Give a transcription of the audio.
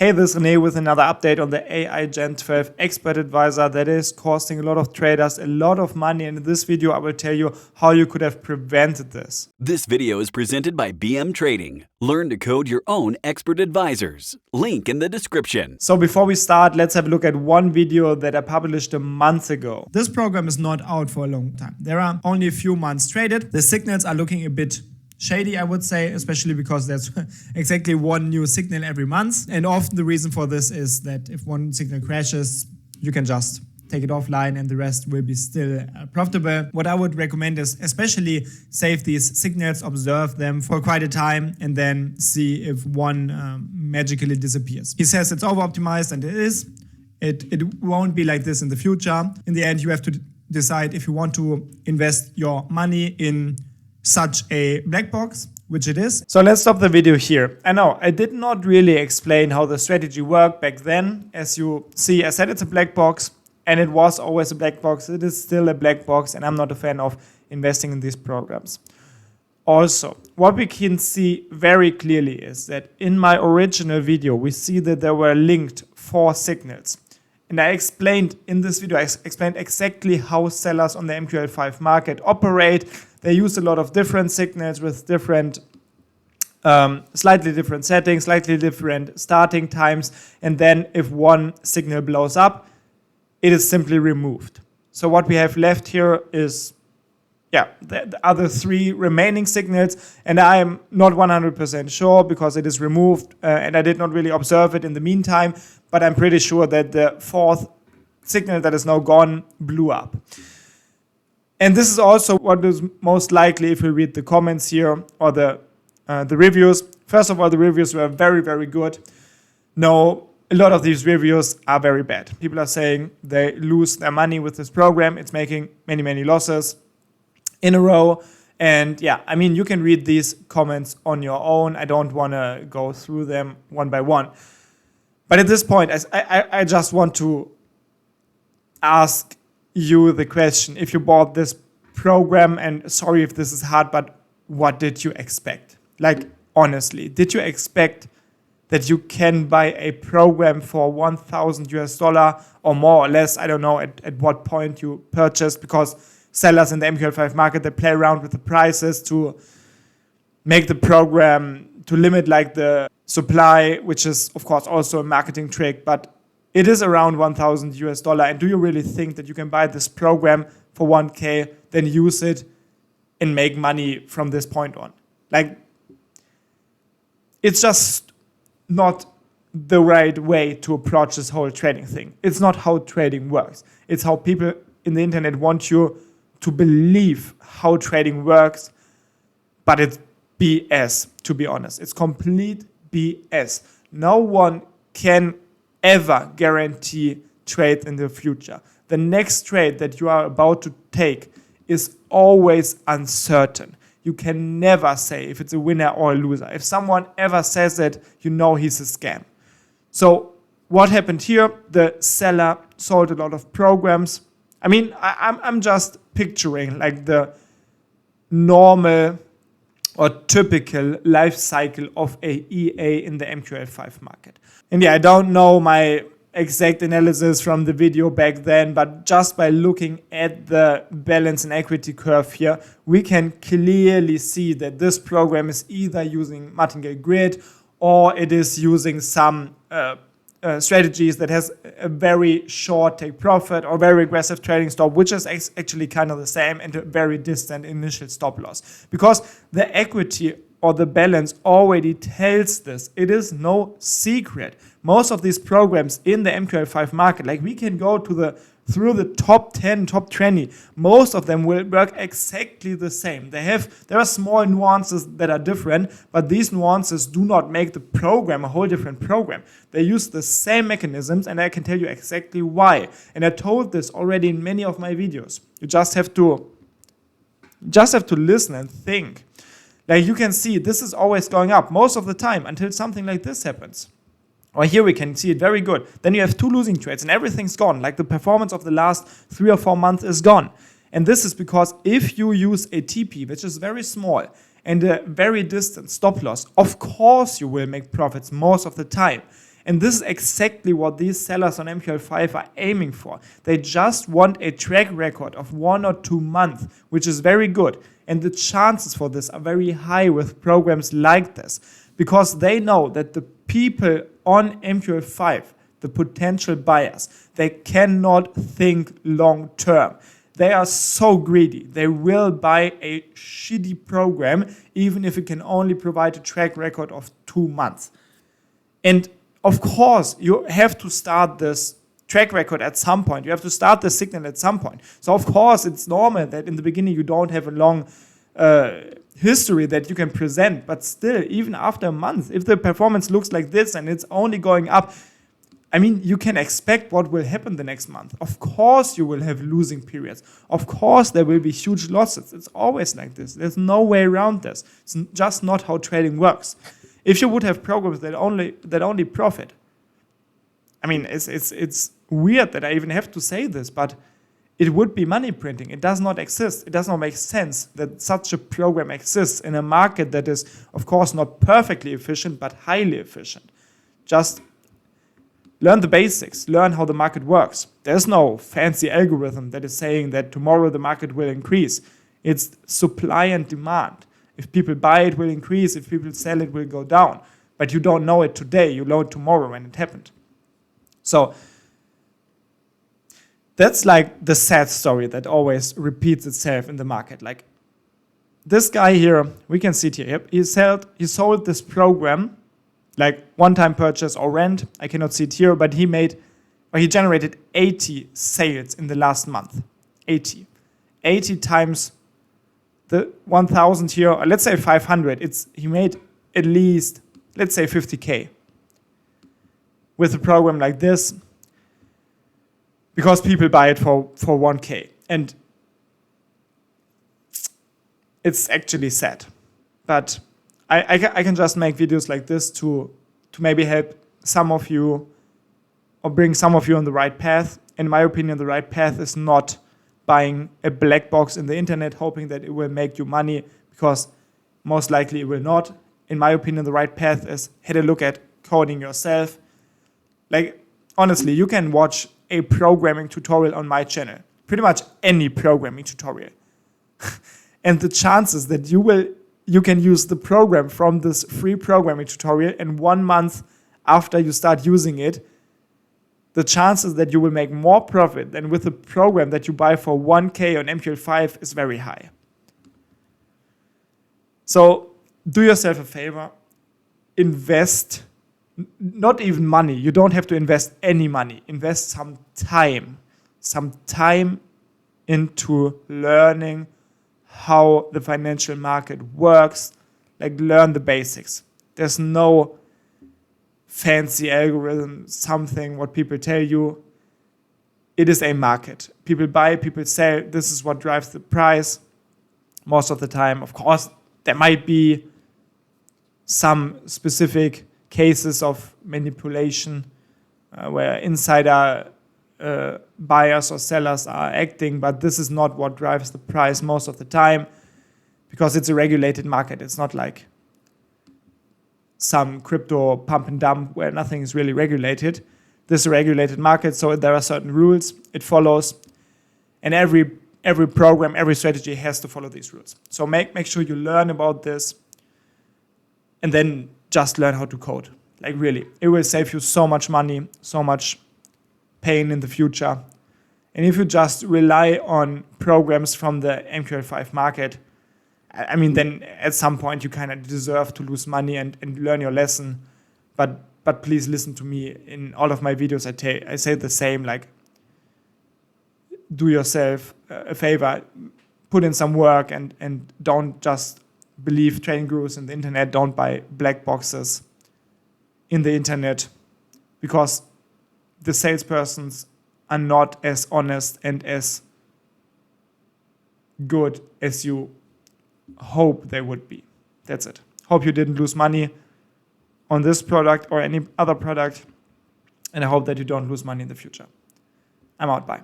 Hey, this is René with another update on the AI Gen 12 Expert Advisor that is costing a lot of traders a lot of money, and in this video I will tell you how you could have prevented this. This video is presented by BM Trading. Learn to code your own expert advisors. Link in the description. So before we start, let's have a look at one video that I published a month ago. This program is not out for a long time. There are only a few months traded. The signals are looking a bit shady, I would say, especially because there's exactly one new signal every month. And often the reason for this is that if one signal crashes, you can just take it offline and the rest will be still profitable. What I would recommend is especially save these signals, observe them for quite a time, and then see if one magically disappears. He says it's over-optimized, and it is. It won't be like this in the future. In the end, you have to decide if you want to invest your money in such a black box, which it is. So let's stop the video here. I know I did not really explain how the strategy worked back then. As you see, I said it's a black box, and it was always a black box. It is still a black box, and I'm not a fan of investing in these programs. Also, what we can see very clearly is that in my original video, we see that there were linked 4 signals. And I explained in this video, I explained exactly how sellers on the MQL5 market operate. They use a lot of different signals with different, slightly different settings, slightly different starting times. And then if one signal blows up, it is simply removed. So what we have left here is, the other 3 remaining signals. And I am not 100% sure because it is removed and I did not really observe it in the meantime. But I'm pretty sure that the 4th signal that is now gone blew up. And this is also what is most likely if we read the comments here or the reviews. First of all, the reviews were very, very good. No, a lot of these reviews are very bad. People are saying they lose their money with this program. It's making many, many losses in a row. And yeah, I mean, you can read these comments on your own. I don't want to go through them one by one. But at this point, I just want to ask you the question. If you bought this program, and sorry if this is hard, but what did you expect? Like, honestly, did you expect that you can buy a program for $1,000 or more or less? I don't know at what point you purchased, because sellers in the MQL5 market, they play around with the prices to make the program, to limit like the supply, which is of course also a marketing trick, but it is around $1,000. And do you really think that you can buy this program for 1K, then use it and make money from this point on? Like, it's just not the right way to approach this whole trading thing. It's not how trading works. It's how people in the internet want you to believe how trading works, but it's BS, to be honest. It's complete BS. No one can ever guarantee trade in the future. The next trade that you are about to take is always uncertain. You can never say if it's a winner or a loser. If someone ever says it, you know he's a scam. So what happened here? The seller sold a lot of programs. I mean, I'm just picturing like the normal or typical life cycle of a EA in the MQL5 market. And yeah, I don't know my exact analysis from the video back then, but just by looking at the balance and equity curve here, we can clearly see that this program is either using martingale grid or it is using some strategies that has a very short take profit or very aggressive trading stop, which is actually kind of the same, and a very distant initial stop loss. Because the equity or the balance already tells this. It is no secret. Most of these programs in the MQL5 market, like we can go to through the top 10, top 20, most of them will work exactly the same. There are small nuances that are different, but these nuances do not make the program a whole different program. They use the same mechanisms, and I can tell you exactly why. And I told this already in many of my videos. You just have to listen and think. Like you can see, this is always going up most of the time until something like this happens. Or here we can see it very good. Then you have 2 losing trades and everything's gone. Like the performance of the last 3 or 4 months is gone. And this is because if you use a TP, which is very small, and a very distant stop loss, of course you will make profits most of the time. And this is exactly what these sellers on MQL5 are aiming for. They just want a track record of 1 or 2 months, which is very good. And the chances for this are very high with programs like this, because they know that the people on MQL5, the potential buyers, they cannot think long term. They are so greedy. They will buy a shitty program even if it can only provide a track record of 2 months. And of course, you have to start this track record at some point. You have to start the signal at some point. So of course, it's normal that in the beginning you don't have a long history that you can present. But still, even after a month, if the performance looks like this and it's only going up, I mean, you can expect what will happen the next month. Of course, you will have losing periods. Of course, there will be huge losses. It's always like this. There's no way around this. It's just not how trading works. If you would have programs that only profit, I mean, it's weird that I even have to say this, but it would be money printing. It does not exist. It does not make sense that such a program exists in a market that is, of course, not perfectly efficient, but highly efficient. Just learn the basics. Learn how the market works. There's no fancy algorithm that is saying that tomorrow the market will increase. It's supply and demand. If people buy, it will increase. If people sell, it will go down. But you don't know it today. You know it tomorrow when it happened. So that's like the sad story that always repeats itself in the market. Like this guy here, we can see it here. Yep, he sold this program, like one-time purchase or rent. I cannot see it here, but he generated 80 sales in the last month. 80 times the 1,000 here, or let's say 500. He made at least, let's say 50K with a program like this, because people buy it for 1K. And it's actually sad. But I can just make videos like this to maybe help some of you or bring some of you on the right path. In my opinion, the right path is not buying a black box in the internet hoping that it will make you money, because most likely it will not. In my opinion, the right path is have a look at coding yourself. Like, honestly, you can watch a programming tutorial on my channel, pretty much any programming tutorial. And the chances that you can use the program from this free programming tutorial, and 1 month after you start using it, the chances that you will make more profit than with a program that you buy for 1K on MQL5 is very high. So do yourself a favor, invest, not even money. You don't have to invest any money. Invest some time into learning how the financial market works. Like, learn the basics. There's no fancy algorithm, something what people tell you. It is a market. People buy, people sell. This is what drives the price most of the time. Of course, there might be some specific cases of manipulation where insider buyers or sellers are acting, but this is not what drives the price most of the time, because it's a regulated market. It's not like some crypto pump and dump where nothing is really regulated. This is a regulated market, so there are certain rules it follows, and every program, every strategy has to follow these rules. So make sure you learn about this, and then just learn how to code. Like, really, it will save you so much money, so much pain in the future. And if you just rely on programs from the MQL5 market, I mean, then at some point you kind of deserve to lose money and learn your lesson. But please listen to me. In all of my videos, I say the same, like, do yourself a favor, put in some work, and don't just believe trading gurus in the internet. Don't buy black boxes in the internet, because the salespersons are not as honest and as good as you hope they would be. That's it. Hope you didn't lose money on this product or any other product, and I hope that you don't lose money in the future. I'm out. Bye.